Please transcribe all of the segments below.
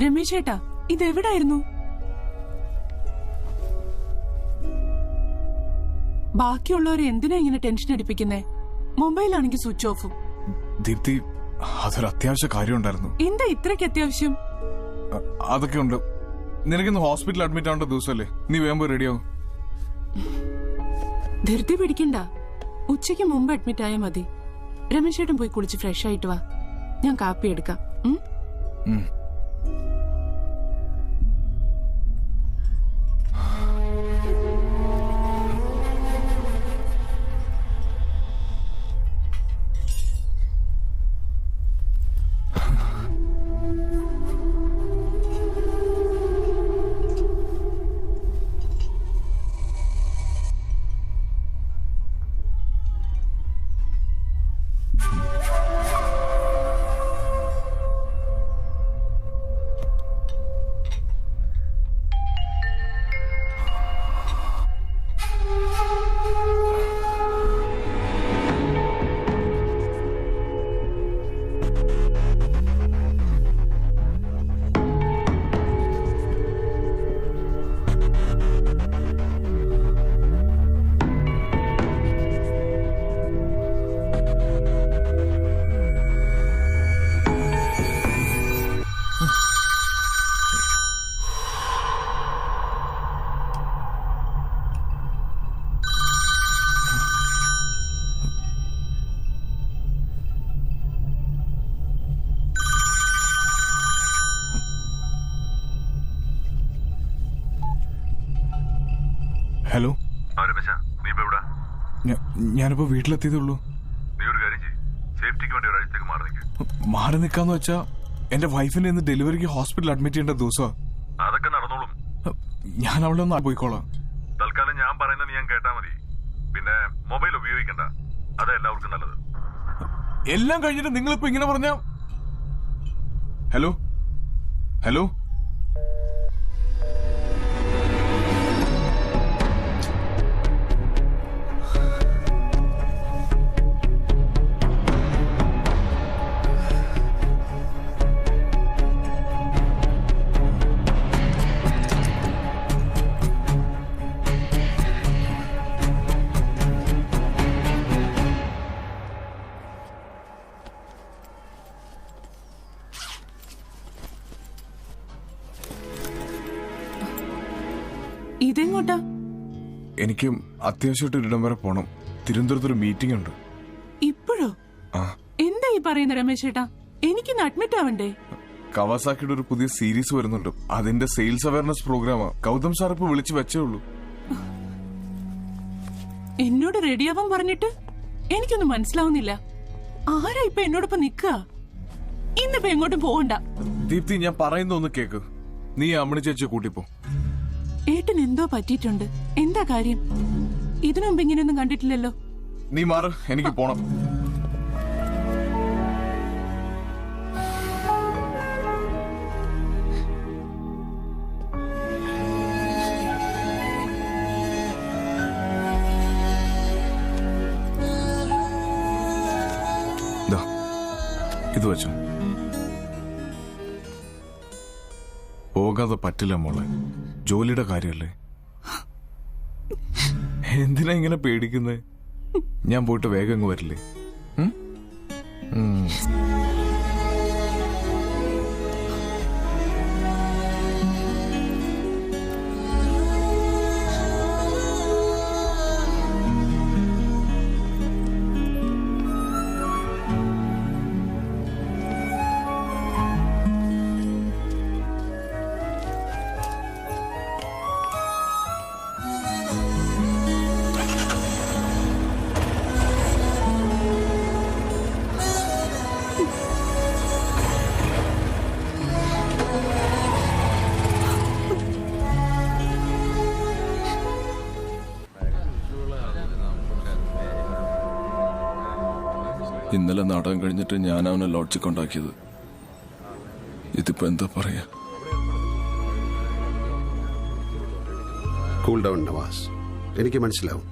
രമേശ് ഏട്ടാ, ഇതെവിടായിരുന്നു? ബാക്കിയുള്ളവരെ എന്തിനാ ഇങ്ങനെ ടെൻഷൻ അടിപ്പിക്കുന്നേ? മൊബൈലാണെങ്കിൽ സ്വിച്ച് ഓഫും. ദീപ്തി, അതൊരു അത്യാവശ്യ കാര്യം ഉണ്ടായിരുന്നു. എന്താ ഇത്രയ്ക്ക് അത്യാവശ്യം? അതൊക്കെ ഉണ്ട്. നിനക്കിന്ന് ഹോസ്പിറ്റലിൽ അഡ്മിറ്റ് ആവേണ്ട ദിവസമല്ലേ? നീ വേഗം പോയി റെഡിയാവും. ധൃതി പിടിക്കണ്ട, ഉച്ചയ്ക്ക് മുമ്പ് അഡ്മിറ്റ് ആയാൽ മതി. രമേശേട്ടൻ പോയി കുളിച്ച് ഫ്രഷ് ആയിട്ട് വാ, ഞാൻ കാപ്പി എടുക്കാം. ഹലോ, ഞാനിപ്പോ വീട്ടിലെത്തിയതേ ഉള്ളൂ. മാറി നിക്കാന്ന് വെച്ചാ എന്റെ വൈഫിനെ ഇന്ന് ഡെലിവറിക്ക് ഹോസ്പിറ്റലിൽ അഡ്മിറ്റ് ചെയ്യേണ്ട ദിവസമാ. അതൊക്കെ നടന്നോളും. ഞാൻ അവിടെ ഒന്ന് പോയിക്കോളാം. തൽക്കാലം ഞാൻ പറയുന്നത് ഞാൻ കേട്ടാ മതി. പിന്നെ മൊബൈൽ ഉപയോഗിക്കണ്ട, അതാ എല്ലാവർക്കും നല്ലത്. എല്ലാം കഴിഞ്ഞിട്ട് നിങ്ങളിപ്പോ ഇങ്ങനെ പറഞ്ഞ. ഹലോ ഹലോ, ഇതെങ്ങോട്ടാ? എനിക്ക് അത്യാവശ്യമായിട്ട് ഒരിടം വരെ പോണം. തിരുവനന്തപുരത്തൊരു മീറ്റിംഗ് ഉണ്ട്. ഇപ്പോഴോ? എന്താ ഈ പറയുന്ന രമേശ് ഏട്ടാ? എനിക്കിന്ന് അഡ്മിറ്റ് ആവണ്ടേ? കവാസാക്കിയുടെ ഒരു പുതിയ സീരീസ് വരുന്നുണ്ട്. അതിന്റെ സെയിൽസ് അവയർനെസ് പ്രോഗ്രാമാ. ഗൗതം സാർ ഇപ്പൊ വിളിച്ചു വെച്ചേ ഉള്ളൂ. എന്നോട് റെഡിയാവാൻ പറഞ്ഞിട്ട് എനിക്കൊന്നും മനസ്സിലാവുന്നില്ല. ആരാ ഇപ്പൊ എന്നോടൊപ്പം നിക്കുക? ഇന്നിപ്പോ എങ്ങോട്ടും പോകണ്ട. ദീപ്തി, ഞാൻ പറയുന്ന ഒന്ന് കേക്ക്. നീ അമ്മണി ചേച്ചി കൂട്ടിപ്പോ. ഏട്ടൻ എന്തോ പറ്റിയിട്ടുണ്ട്. എന്താ കാര്യം? ഇതിനു മുമ്പ് ഇങ്ങനെയൊന്നും കണ്ടിട്ടില്ലല്ലോ. നീ മാറ്, എനിക്ക് പോണം. ഇത് വെച്ചോ. പോകാതെ പറ്റില്ല മോളെ, ജോലിയുടെ കാര്യല്ലേ. എന്തിനാ ഇങ്ങനെ പേടിക്കുന്നേ? ഞാൻ പോയിട്ട് വേഗം അങ്ങ് വരില്ലേ? ഇന്നലെ നാടകം കഴിഞ്ഞിട്ട് ഞാൻ അവനെ ലോഡ്ജിൽ കൊണ്ടാക്കിയത്. ഇതിപ്പോ എന്താ പറയാ? കൂൾ ഡൗൺ നവാസ്, എനിക്ക് മനസ്സിലാവും.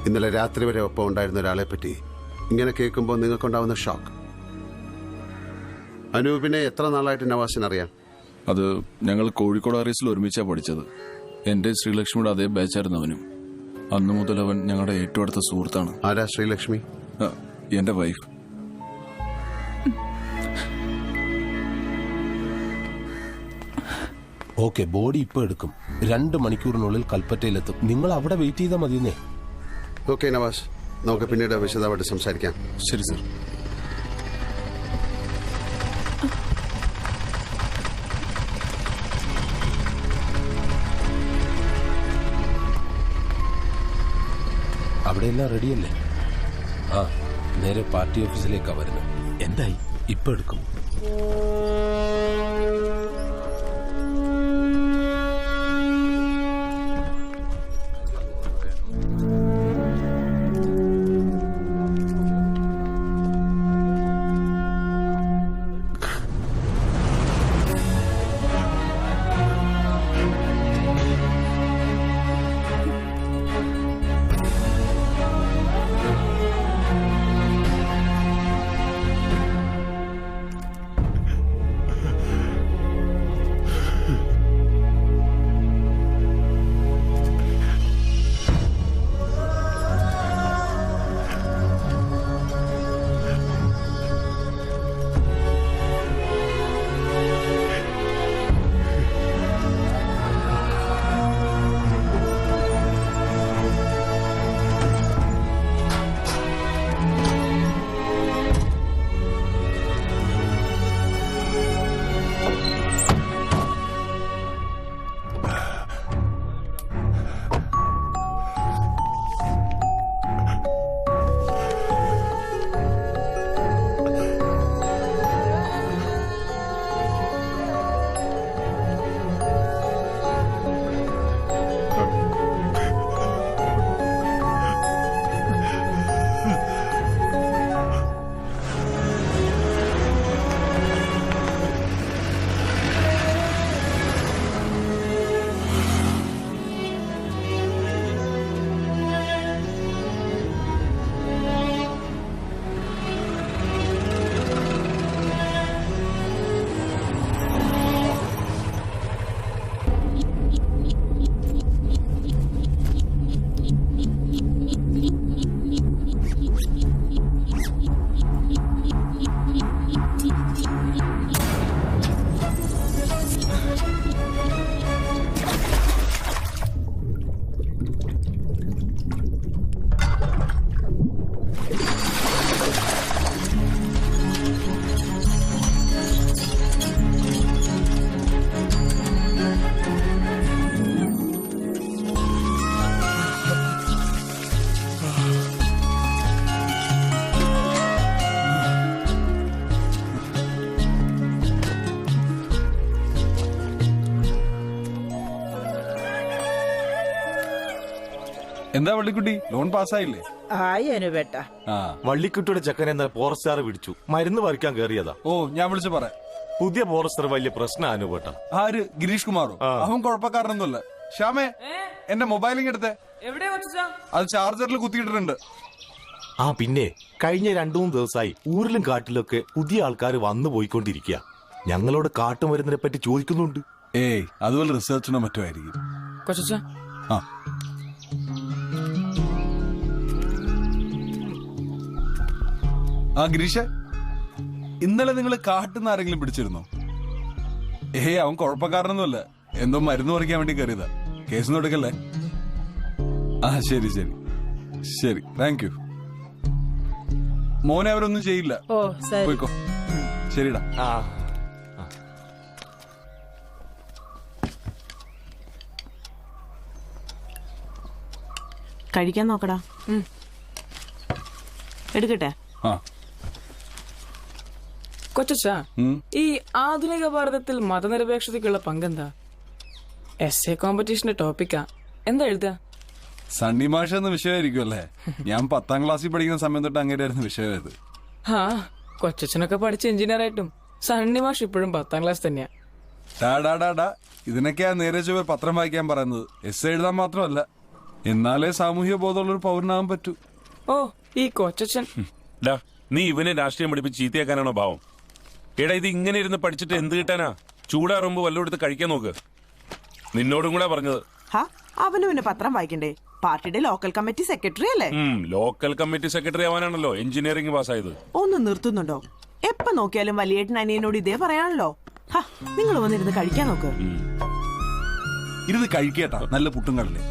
ഇന്നലെ രാത്രി വരെ ഒപ്പം ഉണ്ടായിരുന്ന ഒരാളെ പറ്റി ഇങ്ങനെ കേൾക്കുമ്പോൾ നിങ്ങൾക്കുണ്ടാവുന്ന ഷോക്ക്. അനൂപിനെ എത്ര നാളായിട്ട് നവാസിനറിയാം? അത് ഞങ്ങൾ കോഴിക്കോട് ആറീസിൽ ഒരുമിച്ചാണ് പഠിച്ചത്. എന്റെ ശ്രീലക്ഷ്മിയുടെ അതേ ബാച്ചായിരുന്നു അവനും. അന്നു മുതൽ അവൻ ഞങ്ങളുടെ ഏറ്റവും അടുത്ത സുഹൃത്താണ്. ആരാ ശ്രീലക്ഷ്മി? എന്റെ വൈഫ്. ഓക്കെ, ബോഡി ഇപ്പൊ എടുക്കും. 2 മണിക്കൂറിനുള്ളിൽ കൽപ്പറ്റയിലെത്തും. നിങ്ങൾ അവിടെ വെയിറ്റ് ചെയ്താൽ മതിയെന്നേ. ഓക്കെ നവാസ്, നമുക്ക് പിന്നീട് വിശദമായിട്ട് സംസാരിക്കാം. ശരി സർ. അവിടെയെല്ലാം റെഡിയല്ലേ? ആ, നേരെ പാർട്ടി ഓഫീസിലേക്കാ വരുന്നത്. എന്തായി? ഇപ്പൊ എടുക്കും. എന്താ വള്ളിക്കുട്ടി, ലോൺ പാസ്സായില്ലേ? ആയി അനുപേട്ട. വള്ളിക്കുട്ടിയുടെ ചെക്കൻ എന്താ ഫോറസ്റ്റുകാർ പിടിച്ചു, മരുന്ന് പറിക്കാൻ കയറിയതാ. ഓ, ഞാൻ വിളിച്ചു പറയാം. പുതിയ ഫോറസ്റ്റർ വലിയ പ്രശ്നം അനുപേട്ട. ആര്? ഗിരീഷ് കുമാറോ? അവൻ കുഴപ്പക്കാരനൊന്നുമല്ല. ശ്യാമേ, എന്റെ മൊബൈലിങ് എടുത്തേ. അത് ചാർജറിൽ കുത്തിയിട്ടിട്ടുണ്ട്. ആ പിന്നെ കഴിഞ്ഞ 2-3 ദിവസമായി ഊരിലും കാട്ടിലൊക്കെ പുതിയ ആൾക്കാർ വന്നു പോയിക്കൊണ്ടിരിക്കുക. ഞങ്ങളോട് കാട്ടുമരുന്നിനെ പറ്റി ചോദിക്കുന്നുണ്ട്. ഏയ്, അതുപോലെ റിസർച്ചിനോ മറ്റോ ആയിരിക്കും. ആ, ആ ഗിരീഷ്, ഇന്നലെ നിങ്ങൾ കാട്ടുന്ന ആരെങ്കിലും പിടിച്ചിരുന്നോ? ഏയ്, അവൻ കുഴപ്പക്കാരനൊന്നുമല്ല. എന്തോ മരുന്ന് പറിക്കാൻ വേണ്ടി കയറിയതാ. കേസൊന്നും എടുക്കല്ലേ? ആ, ശരി ശരി ശരി, താങ്ക് യു. മോനെ അവരൊന്നും ചെയ്യില്ല. ഓ ശരി. പോയിക്കോ. ശരിടാ. കഴിക്കാൻ നോക്കടാ. എടുക്കട്ടെ? ആ, കൊച്ചാ, ഈ ആധുനിക ഭാരതത്തിൽ മതനിരപേക്ഷതയ്ക്കുള്ള പങ്കെന്താ? എസ്എ കോമ്പറ്റീഷന്റെ ടോപ്പിക്കാ. എന്താ എഴുതാ? സണ്ണി മാഷ എന്ന വിഷയമായിരിക്കും അല്ലേ? ഞാൻ 10ാം ക്ലാസ്സിൽ പഠിക്കുന്ന സമയം തൊട്ട് അങ്ങനെയായിരുന്നു വിഷയമായത്. ആ, കൊച്ചനൊക്കെ പഠിച്ച എഞ്ചിനീയർ ആയിട്ടും സണ്ണി മാഷ് ഇപ്പോഴും 10ാം ക്ലാസ് തന്നെയാ. ടാ, ഇതിനൊക്കെയാ നേരെ ചൊവ്വേ പത്രം വായിക്കാൻ പറയുന്നത്. എസ് എഴുതാൻ മാത്രമല്ല, എന്നാലേ സാമൂഹിക ബോധമുള്ളൊരു പൗരനാകാൻ പറ്റൂ. ഓ, ഈ കൊച്ചൻ. നീ ഇവനെ രാഷ്ട്രീയം പഠിപ്പിച്ച് ചീത്തയാക്കാനാണോ ഭാവം? എടാ ഇത് ഇങ്ങനെ ഇരുന്ന് പഠിച്ചിട്ട് എന്ത് കിട്ടാനാ? ചൂടാറുമ്പോ വല്ലതും എടുത്ത് കഴിക്കാൻ നോക്ക്. നിന്നോടും കൂടെ പറഞ്ഞത്. അവന് പിന്നെ പത്രം വായിക്കണ്ടേ? പാർട്ടിയുടെ ലോക്കൽ കമ്മിറ്റി സെക്രട്ടറി അല്ലേ? ലോക്കൽ കമ്മിറ്റി സെക്രട്ടറി ആവാനാണല്ലോ എഞ്ചിനീയറിംഗ് പാസ്സായത്. ഒന്ന് നിർത്തുന്നുണ്ടോ? എപ്പോ നോക്കിയാലും വലിയേട്ടൻ അനിയനോട് ഇതേ പറയാണല്ലോ. നിങ്ങൾ വന്നിരുന്ന് കഴിക്കാൻ നോക്ക്. ഇരുന്ന് കഴിക്കേട്ടാ, നല്ല പുട്ടും കടലേ.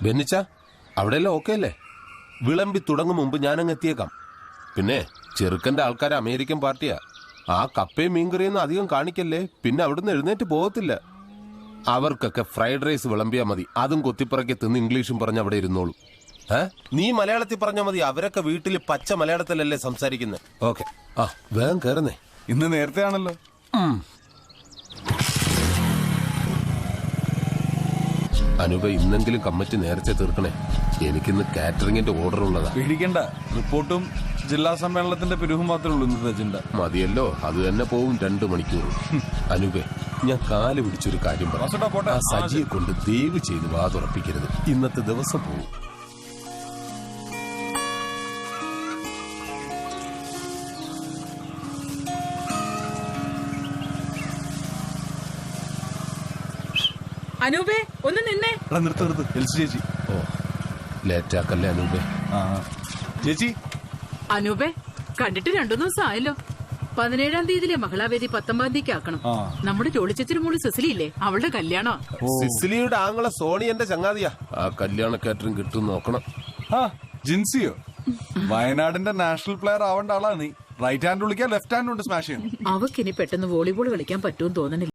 ബെന്നിച്ച, അവിടെയല്ല ഓക്കെ അല്ലേ? വിളമ്പി തുടങ്ങും മുമ്പ് ഞാനങ്ങ് എത്തിയേക്കാം. പിന്നെ ചെറുക്കന്റെ ആൾക്കാർ അമേരിക്കൻ പാർട്ടിയാ. ആ കപ്പയും മീൻകറിയൊന്നും അധികം കാണിക്കല്ലേ, പിന്നെ അവിടുന്ന് എഴുന്നേറ്റ് പോകത്തില്ല. അവർക്കൊക്കെ ഫ്രൈഡ് റൈസ് വിളമ്പിയാ മതി, അതും കൊത്തിപ്പറക്കി തിന്ന് ഇംഗ്ലീഷും പറഞ്ഞ് അവിടെ ഇരുന്നോളൂ. നീ മലയാളത്തിൽ പറഞ്ഞാൽ മതി, അവരൊക്കെ വീട്ടിൽ പച്ച മലയാളത്തിലല്ലേ സംസാരിക്കുന്നത്. ഓക്കെ, ആ വേഗം കയറുന്നേ. ഇന്ന് നേരത്തെ ആണല്ലോ. അനൂപ, ഇന്നെങ്കിലും കമ്മിറ്റി നേരത്തെ തീർക്കണേ. എനിക്കിന്ന് കാറ്ററിംഗിന്റെ ഓർഡർ ഉള്ളതാ. പേടിക്കണ്ട, റിപ്പോർട്ടും ജില്ലാ സമ്മേളനത്തിന്റെ പിരിവും മാത്രമേ ഉള്ളൂ ഇന്നത്തെ അജണ്ട. മതിയല്ലോ, അത് തന്നെ പോവും 2 മണിക്കൂർ. അനൂപേ, ഞാൻ കാല് പിടിച്ചൊരു കാര്യം പറയാം. ആ സജിയെ കൊണ്ട് ദയവ് ചെയ്ത് വാതുറപ്പിക്കരുത്. ഇന്നത്തെ ദിവസം പോവും. അനൂപേ ഒന്ന് നിന്നേ. നിർത്ത് എൽസി ചേച്ചി. ഓ, ലേറ്റാക്കല്ലേ അനൂപേ. ചേച്ചി. അനൂപേ, കണ്ടിട്ട് 2 ദിവസം ആയല്ലോ. 17-ാം തീയതിയിലെ മഹിളാവേദി 19-ാം തീയതിക്ക് ആക്കണം. നമ്മുടെ ജോളിച്ചേച്ചിയുടെ മോള് സിസിലി ഇല്ലേ, അവളുടെ കല്യാണം. സിസിലിയുടെ ആങ്ങളെ സോണി എന്റെ ചങ്ങാതിയാ. ആ കല്യാണ കാറ്ററിംഗ് കിട്ടും നോക്കണം. ജിൻസിയോ? വയനാടിന്റെ നാഷണൽ പ്ലെയർ ആവേണ്ട ആളാ നീ. റൈറ്റ് ഹാൻഡ് വിളിക്കാൻ ലെഫ്റ്റ് ഹാൻഡ് കൊണ്ട് സ്മാഷ് ചെയ്യണം. അവക്കിനി പെട്ടെന്ന് വോളിബോൾ കളിക്കാൻ പറ്റുമെന്ന് തോന്നണില്ല.